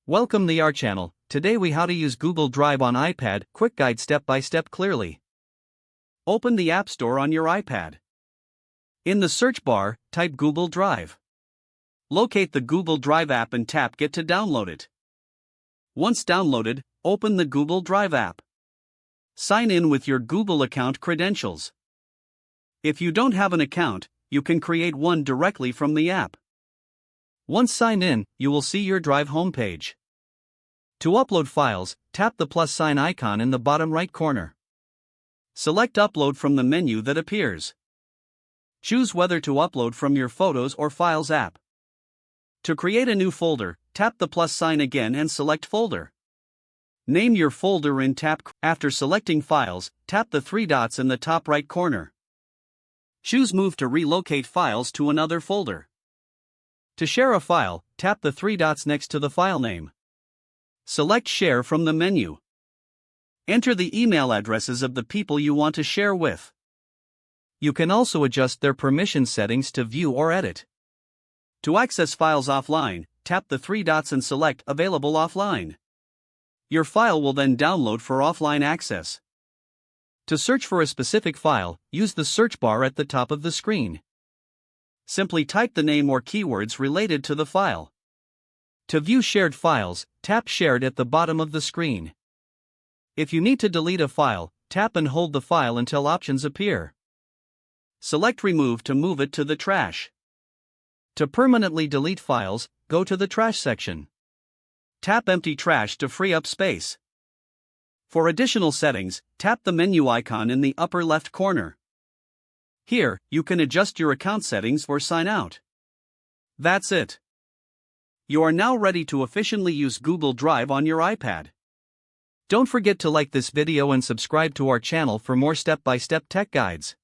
Welcome to our channel. Today we how to use Google Drive on iPad, quick guide step by step clearly. Open the App Store on your iPad. In the search bar, type Google Drive. Locate the Google Drive app and tap Get to download it. Once downloaded, open the Google Drive app. Sign in with your Google account credentials. If you don't have an account, you can create one directly from the app. Once signed in, you will see your Drive homepage. To upload files, tap the plus sign icon in the bottom right corner. Select Upload from the menu that appears. Choose whether to upload from your Photos or Files app. To create a new folder, tap the plus sign again and select Folder. Name your folder in Tap. After selecting Files, tap the three dots in the top right corner. Choose Move to relocate files to another folder. To share a file, tap the three dots next to the file name. Select Share from the menu. Enter the email addresses of the people you want to share with. You can also adjust their permission settings to view or edit. To access files offline, tap the three dots and select Available Offline. Your file will then download for offline access. To search for a specific file, use the search bar at the top of the screen. Simply type the name or keywords related to the file. To view shared files, tap Shared at the bottom of the screen. If you need to delete a file, tap and hold the file until options appear. Select Remove to move it to the trash. To permanently delete files, go to the Trash section. Tap Empty Trash to free up space. For additional settings, tap the menu icon in the upper left corner. Here, you can adjust your account settings or sign out. That's it. You are now ready to efficiently use Google Drive on your iPad. Don't forget to like this video and subscribe to our channel for more step-by-step tech guides.